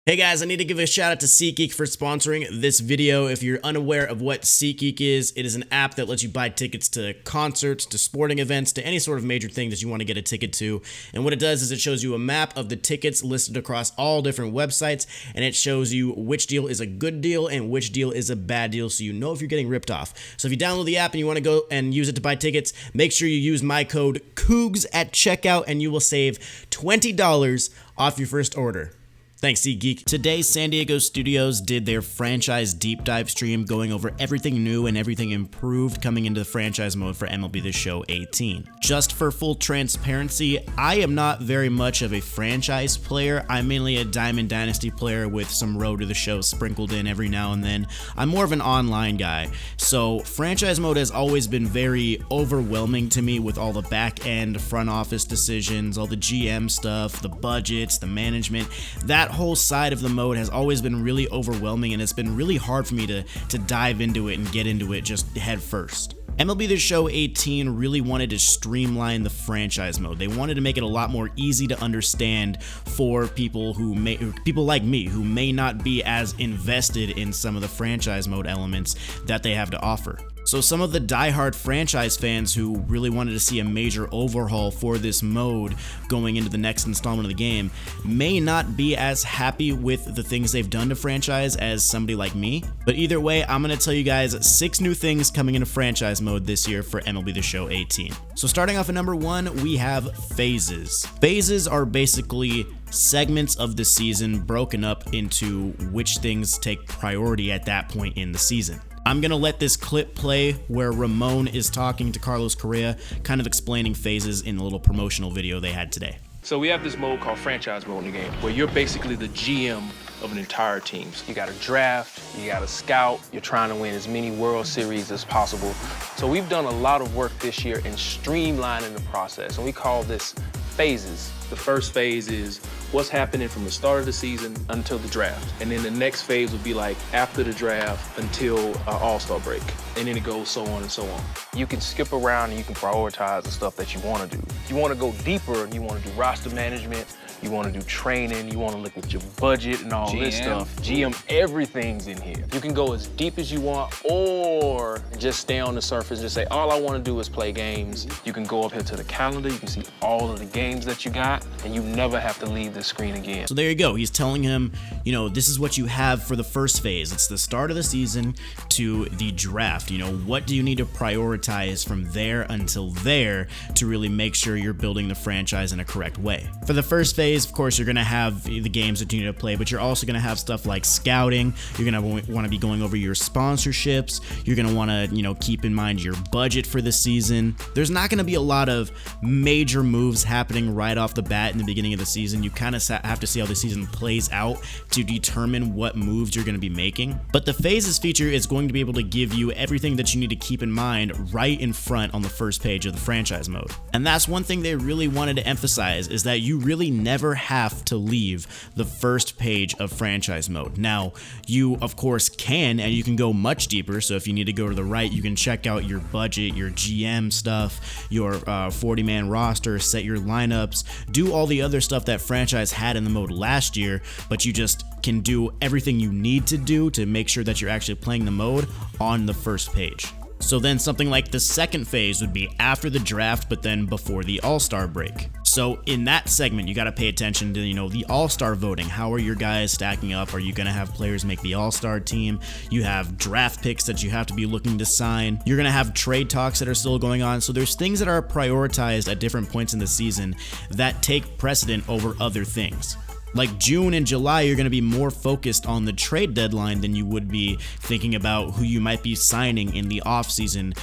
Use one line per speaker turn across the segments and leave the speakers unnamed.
Hey guys, I need to give a shout out to SeatGeek for sponsoring this video. If you're unaware of what SeatGeek is, it is an app that lets you buy tickets to concerts, to sporting events, to any sort of major thing that you want to get a ticket to. And what it does is it shows you a map of the tickets listed across all different websites, and it shows you which deal is a good deal and which deal is a bad deal, so you know if you're getting ripped off. So if you download the app and you want to go and use it to buy tickets, make sure you use my code COOGS at checkout and you will save $20 off your first order. Thanks, SeatGeek. Today, San Diego Studios did their franchise deep dive stream going over everything new and everything improved coming into the franchise mode for MLB The Show 18. Just for full transparency, I am not very much of a franchise player. I'm mainly a Diamond Dynasty player with some Road to the Show sprinkled in every now and then. I'm more of an online guy. So franchise mode has always been very overwhelming to me with all the back end front office decisions, all the GM stuff, the budgets, the management. That whole side of the mode has always been really overwhelming, and it's been really hard for me to dive into it and get into it just head first. MLB The Show 18 really wanted to streamline the franchise mode. They wanted to make it a lot more easy to understand for people like me who may not be as invested in some of the franchise mode elements that they have to offer. So some of the diehard franchise fans who really wanted to see a major overhaul for this mode going into the next installment of the game may not be as happy with the things they've done to franchise as somebody like me. But either way, I'm going to tell you guys 6 new things coming into franchise mode this year for MLB The Show 18. So starting off at number 1, we have phases. Phases are basically segments of the season broken up into which things take priority at that point in the season. I'm going to let this clip play where Ramon is talking to Carlos Correa, kind of explaining phases in a little promotional video they had today.
So we have this mode called franchise mode in the game, where you're basically the GM of an entire team. You got a draft, you got a scout, you're trying to win as many World Series as possible. So we've done a lot of work this year in streamlining the process, and we call this phases. The first phase is what's happening from the start of the season until the draft. And then the next phase would be like after the draft until All-Star break. And then it goes so on and so on. You can skip around and you can prioritize the stuff that you want to do. If you want to go deeper, you want to do roster management, you want to do training, you want to look at your budget and all this stuff. GM, everything's in here. You can go as deep as you want or just stay on the surface and just say, all I want to do is play games. You can go up here to the calendar, you can see all of the games that you got, and you never have to leave the screen again.
So there you go. He's telling him, this is what you have for the first phase. It's the start of the season to the draft. What do you need to prioritize from there until there to really make sure you're building the franchise in a correct way? For the first phase, of course, you're going to have the games that you need to play, but you're also going to have stuff like scouting. You're going to want to be going over your sponsorships. You're going to want to, keep in mind your budget for the season. There's not going to be a lot of major moves happening right off the bat in the beginning of the season. You kind of have to see how the season plays out to determine what moves you're going to be making. But the phases feature is going to be able to give you everything that you need to keep in mind right in front on the first page of the franchise mode. And that's one thing they really wanted to emphasize, is that you really never have to leave the first page of franchise mode. Now, you of course can, and you can go much deeper. So if you need to go to the right, you can check out your budget, your GM stuff, your 40-man roster, set your lineups, do all the other stuff that franchise had in the mode last year, but you just can do everything you need to do to make sure that you're actually playing the mode on the first page. So then something like the second phase would be after the draft, but then before the All-Star break. So in that segment, you got to pay attention to, the All-Star voting. How are your guys stacking up? Are you going to have players make the All-Star team? You have draft picks that you have to be looking to sign. You're going to have trade talks that are still going on. So there's things that are prioritized at different points in the season that take precedent over other things. Like June and July, you're going to be more focused on the trade deadline than you would be thinking about who you might be signing in the offseason,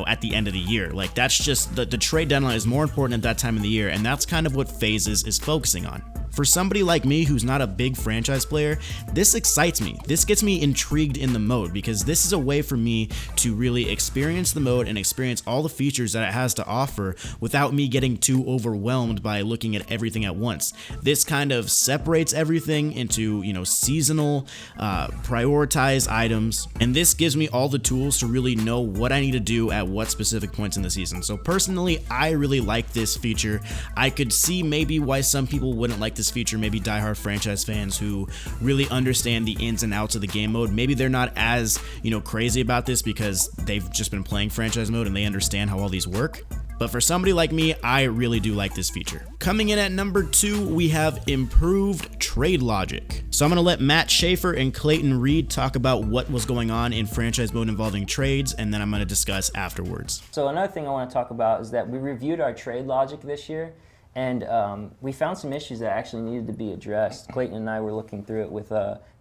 at the end of the year. Like, that's just the trade deadline is more important at that time of the year, and that's kind of what Phases is focusing on. For somebody like me who's not a big franchise player, this excites me. This gets me intrigued in the mode, because this is a way for me to really experience the mode and experience all the features that it has to offer without me getting too overwhelmed by looking at everything at once. This kind of separates everything into, seasonal, prioritized items, and this gives me all the tools to really know what I need to do at what specific points in the season. So personally, I really like this feature. I could see maybe why some people wouldn't like to this feature, maybe diehard franchise fans who really understand the ins and outs of the game mode, maybe they're not as, crazy about this because they've just been playing franchise mode and they understand how all these work. But for somebody like me, I really do like this feature. Coming in at number 2, we have improved trade logic. So I'm going to let Matt Schaefer and Clayton Reed talk about what was going on in franchise mode involving trades, and then I'm going to discuss afterwards.
So another thing I want to talk about is that we reviewed our trade logic this year, and we found some issues that actually needed to be addressed. Clayton and I were looking through it with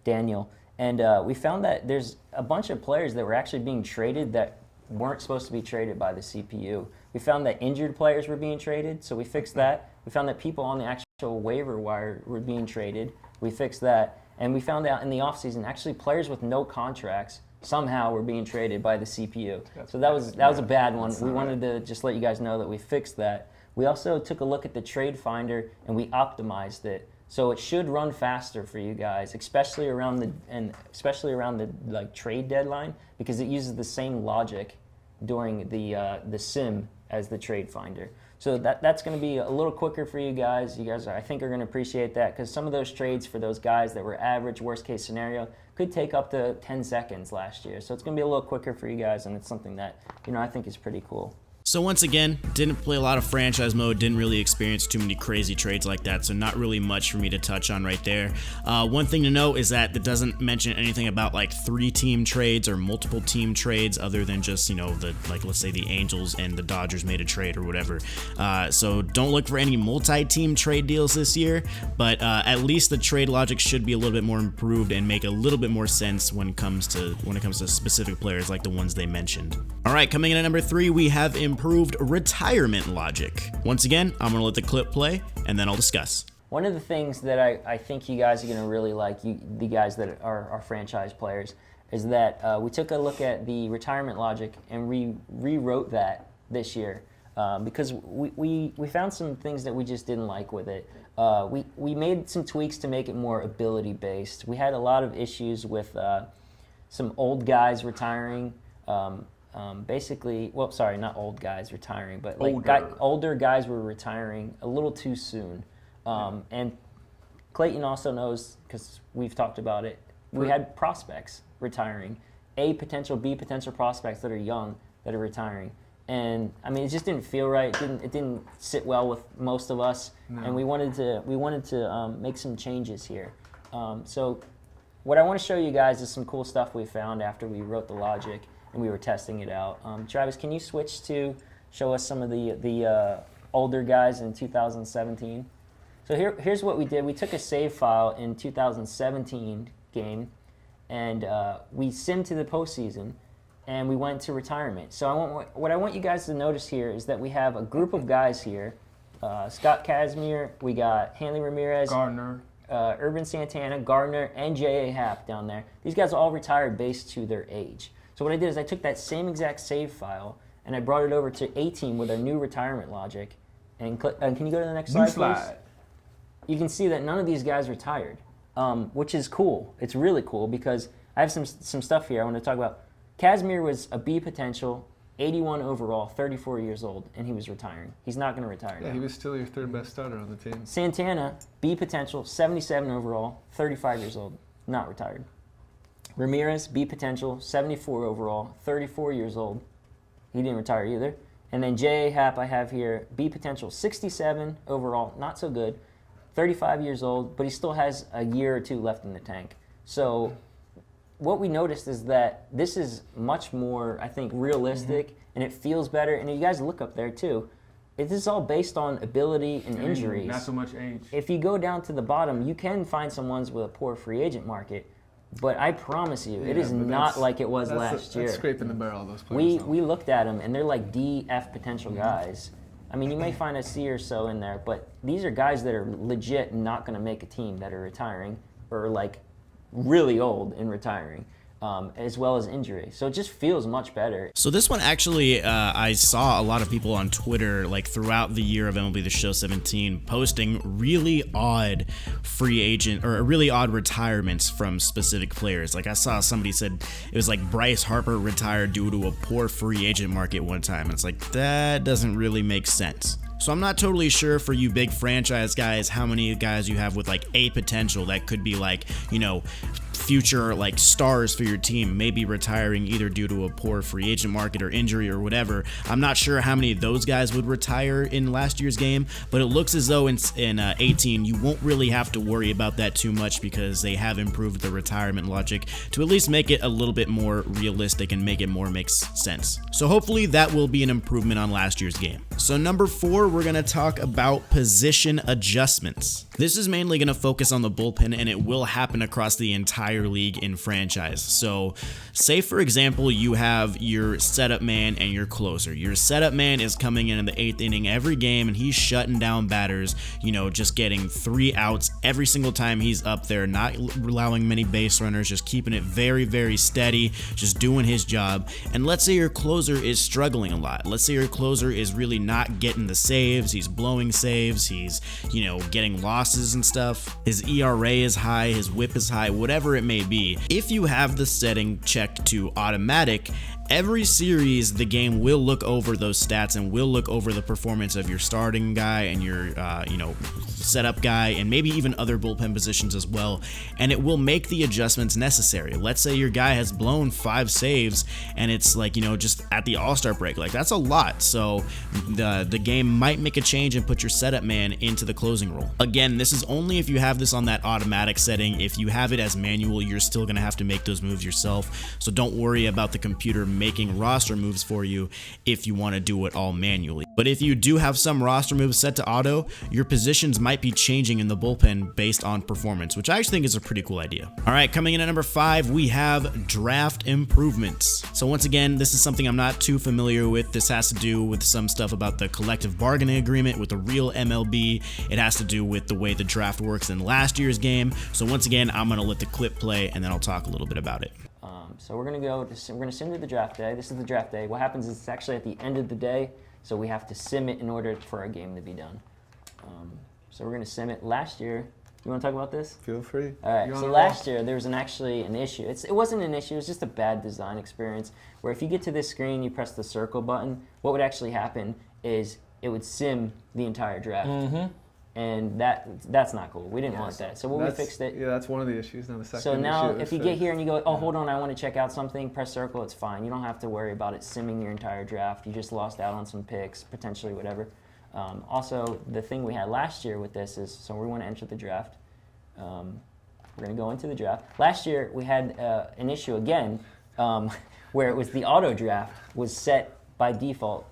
Daniel, and we found that there's a bunch of players that were actually being traded that weren't supposed to be traded by the CPU. We found that injured players were being traded, so we fixed that. We found that people on the actual waiver wire were being traded. We fixed that. And we found out in the offseason, actually players with no contracts somehow were being traded by the CPU. So that was a bad one. We wanted to just let you guys know that we fixed that. We also took a look at the trade finder and we optimized it. So it should run faster for you guys, especially around the trade deadline, because it uses the same logic during the sim as the trade finder. So that's going to be a little quicker for you guys. You guys, I think, are going to appreciate that, because some of those trades for those guys that were average, worst case scenario, could take up to 10 seconds last year. So it's going to be a little quicker for you guys, and it's something that, I think is pretty cool.
So once again, didn't play a lot of franchise mode, didn't really experience too many crazy trades like that, so not really much for me to touch on right there. One thing to note is that it doesn't mention anything about like 3-team trades or multiple team trades other than just, let's say the Angels and the Dodgers made a trade or whatever. So don't look for any multi-team trade deals this year, but at least the trade logic should be a little bit more improved and make a little bit more sense when it comes to specific players like the ones they mentioned. All right, coming in at number 3, we have improved retirement logic. Once again, I'm gonna let the clip play and then I'll discuss.
One of the things that I think you guys are gonna really like, the guys that are franchise players, is that we took a look at the retirement logic and rewrote that this year because we found some things that we just didn't like with it. We made some tweaks to make it more ability based. We had a lot of issues with some old guys retiring. Not old guys retiring, but older guys were retiring a little too soon. And Clayton also knows, because we've talked about it, we had prospects retiring, A potential, B potential prospects that are young that are retiring. And I mean, it just didn't feel right. It didn't sit well with most of us, and we wanted to make some changes here. So what I want to show you guys is some cool stuff we found after we wrote the logic and we were testing it out. Travis, can you switch to show us some of the older guys in 2017? So here's what we did. We took a save file in 2017 game, and we simmed to the postseason, and we went to retirement. So what I want you guys to notice here is that we have a group of guys here. Scott Kazmir, we got Hanley Ramirez,
Gardner,
Urban Santana, Gardner, and J.A. Happ down there. These guys all retired based to their age. So what I did is I took that same exact save file and I brought it over to A-Team with our new retirement logic. And can you go to the next slide, please? You can see that none of these guys retired, which is cool. It's really cool because I have some stuff here I want to talk about. Kazmir was a B potential, 81 overall, 34 years old, and he was retiring. He's not going to retire now.
Yeah, he was still your third best starter on the team.
Santana, B potential, 77 overall, 35 years old, not retired. Ramirez, B potential, 74 overall, 34 years old. He didn't retire either. And then J.A. Happ I have here, B potential, 67 overall, not so good, 35 years old, but he still has a year or two left in the tank. So what we noticed is that this is much more, I think, realistic, and it feels better. And you guys look up there too. This is all based on ability and injuries.
Not so much age.
If you go down to the bottom, you can find some ones with a poor free agent market. But I promise you, it is not like it was last year.
That's scraping the barrel of those players.
We looked at them, and they're like D, F potential guys. I mean, you may find a C or so in there, but these are guys that are legit not going to make a team that are retiring or like really old and retiring. As well as injury. So it just feels much better.
So this one actually, I saw a lot of people on Twitter, like throughout the year of MLB The Show 17, posting really odd free agent or really odd retirements from specific players. Like I saw somebody said it was like Bryce Harper retired due to a poor free agent market one time. And it's like, that doesn't really make sense. So I'm not totally sure for you big franchise guys how many guys you have with like a potential that could be like, you know, future like stars for your team, maybe retiring either due to a poor free agent market or injury or whatever. I'm not sure how many of those guys would retire in last year's game, but it looks as though in 18 you won't really have to worry about that too much because they have improved the retirement logic to at least make it a little bit more realistic and make it more makes sense. So hopefully that will be an improvement on last year's game. So number 4, we're going to talk about position adjustments. This is mainly going to focus on the bullpen, and it will happen across the entire league in franchise. So say for example you have your setup man and your closer. Your setup man is coming in the 8th inning every game and he's shutting down batters, you know, just getting 3 outs every single time he's up there, not allowing many base runners, just keeping it very, very steady, just doing his job. And let's say your closer is struggling a lot. Let's say your closer is really not getting the saves, he's blowing saves, he's, you know, getting losses and stuff. His ERA is high, his whip is high, whatever it may be. If you have the setting checked to automatic, every series the game will look over those stats and will look over the performance of your starting guy and your you know, setup guy and maybe even other bullpen positions as well, and it will make the adjustments necessary. Let's say your guy has blown 5 saves and it's like, you know, just at the All-Star break, like that's a lot. So the game might make a change and put your setup man into the closing role. Again, this is only if you have this on that automatic setting. If you have it as manual, you're still gonna have to make those moves yourself, so don't worry about the computer making roster moves for you if you want to do it all manually. But if you do have some roster moves set to auto, your positions might be changing in the bullpen based on performance, which I actually think is a pretty cool idea. All right, coming in at number 5, we have draft improvements. So once again, this is something I'm not too familiar with. This has to do with some stuff about the collective bargaining agreement with the real MLB. It has to do with the way the draft works in last year's game. So once again, I'm gonna let the clip play and then I'll talk a little bit about it.
So we're gonna sim to the draft day. This is the draft day. What happens is it's actually at the end of the day, so we have to sim it in order for our game to be done. So we're gonna sim it. Last year, you want to talk about this?
Feel free.
All right. So last year there was actually an issue. It wasn't an issue. It was just a bad design experience where if you get to this screen, you press the circle button. What would actually happen is it would sim the entire draft. And that's not cool. We didn't want that. So we fixed it.
Yeah, that's one of the issues. Now the second
So now
issue
if you get here and you go, oh, hold on, I want to check out something, press circle, it's fine. You don't have to worry about it simming your entire draft. You just lost out on some picks, potentially whatever. Also, the thing we had last year with this is, so we want to enter the draft. We're going to go into the draft. Last year we had an issue again where it was the auto draft was set by default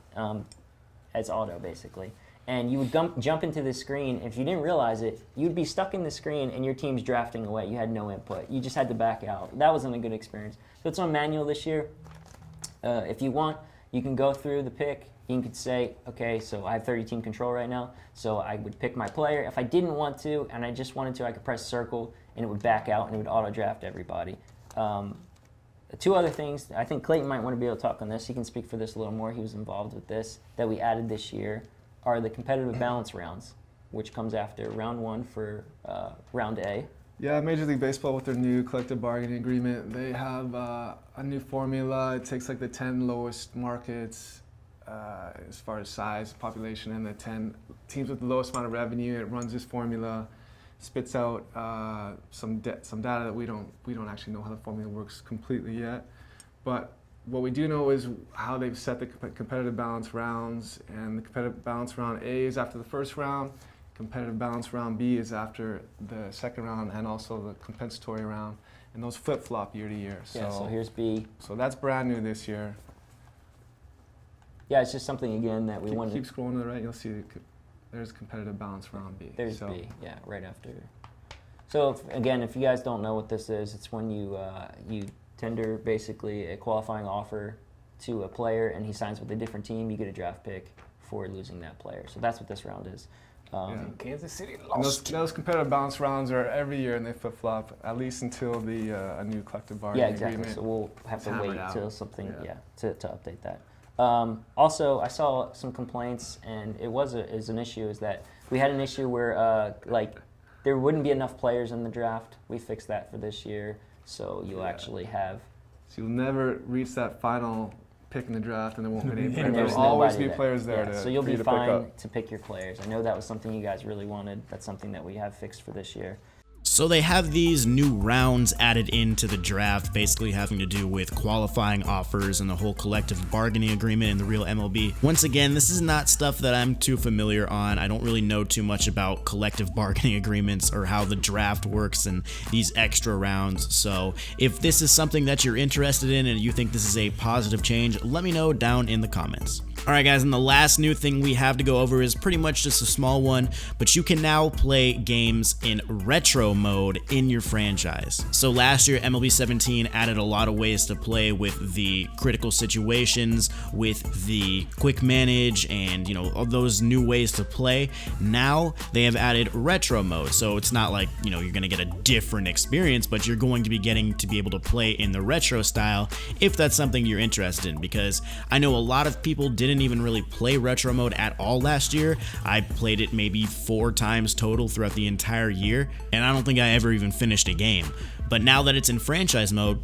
as auto basically. And you would jump into the screen. If you didn't realize it, you'd be stuck in the screen and your team's drafting away. You had no input. You just had to back out. That wasn't a good experience. So it's on manual this year. If you want, you can go through the pick. You could say, okay, so I have 30-team control right now, so I would pick my player. If I didn't want to and I just wanted to, I could press circle and it would back out and it would auto-draft everybody. 2 other things, I think Clayton might want to be able to talk on this. He can speak for this a little more. He was involved with this, that we added this year, are the competitive balance rounds, which comes after round 1 for round A.
Yeah, Major League Baseball with their new collective bargaining agreement, they have a new formula. It takes like the 10 lowest markets as far as size, population, and the 10 teams with the lowest amount of revenue. It runs this formula, spits out some data that we don't actually know how the formula works completely yet, but what we do know is how they've set the competitive balance rounds, and the competitive balance round A is after the first round, competitive balance round B is after the second round, and also the compensatory round, and those flip-flop year to year.
So here's B.
So that's brand new this year.
Yeah, it's just something again that we wanted.
Keep scrolling to the right, you'll see there's competitive balance round B.
There's B, yeah, right after. So again, if you guys don't know what this is, it's when you tender basically a qualifying offer to a player and he signs with a different team, you get a draft pick for losing that player. So that's what this round is.
Kansas City
And
lost.
those competitive balance rounds are every year and they flip-flop, at least until the a new collective bargaining agreement.
So we'll have to wait
out.
till something, to update that. Also, I saw some complaints, and it was an issue, is that we had an issue where there wouldn't be enough players in the draft. We fixed that for this year. So you'll actually have...
So you'll never reach that final pick in the draft and there won't be any
And
players.
there's
There'll always
nobody
be
there.
players there
Yeah,
to,
so you'll
for
be
you to pick
fine
up.
to pick your players. I know that was something you guys really wanted. That's something that we have fixed for this year.
So they have these new rounds added into the draft, basically having to do with qualifying offers and the whole collective bargaining agreement in the real MLB. Once again, this is not stuff that I'm too familiar on. I don't really know too much about collective bargaining agreements or how the draft works and these extra rounds. So if this is something that you're interested in and you think this is a positive change, let me know down in the comments. Alright guys, and the last new thing we have to go over is pretty much just a small one, but you can now play games in retro mode in your franchise. So last year, MLB 17 added a lot of ways to play with the critical situations, with the quick manage, and all those new ways to play. Now they have added retro mode, so it's not like you're gonna get a different experience, but you're going to be getting to be able to play in the retro style if that's something you're interested in, because I know a lot of people didn't even really play retro mode at all last year. I played it maybe 4 times total throughout the entire year, and I don't think I ever even finished a game. But now that it's in franchise mode,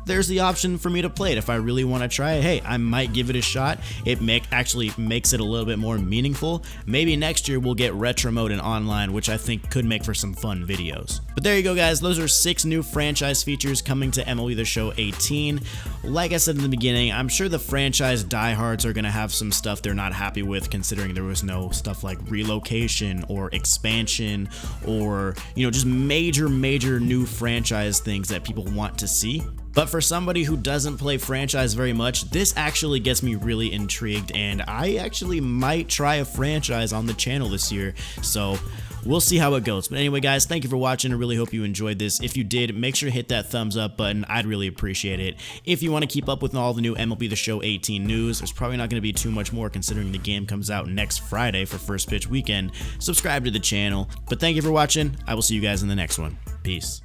there's the option for me to play it. If I really want to try it, hey, I might give it a shot. It actually makes it a little bit more meaningful. Maybe next year we'll get retro mode and online, which I think could make for some fun videos. But there you go, guys. Those are 6 new franchise features coming to MLB The Show 18. Like I said in the beginning, I'm sure the franchise diehards are going to have some stuff they're not happy with, considering there was no stuff like relocation or expansion or, just major new franchise things that people want to see. But for somebody who doesn't play franchise very much, this actually gets me really intrigued, and I actually might try a franchise on the channel this year, so we'll see how it goes. But anyway, guys, thank you for watching. I really hope you enjoyed this. If you did, make sure to hit that thumbs up button. I'd really appreciate it. If you want to keep up with all the new MLB The Show 18 news, there's probably not going to be too much more considering the game comes out next Friday for first pitch weekend. Subscribe to the channel. But thank you for watching. I will see you guys in the next one. Peace.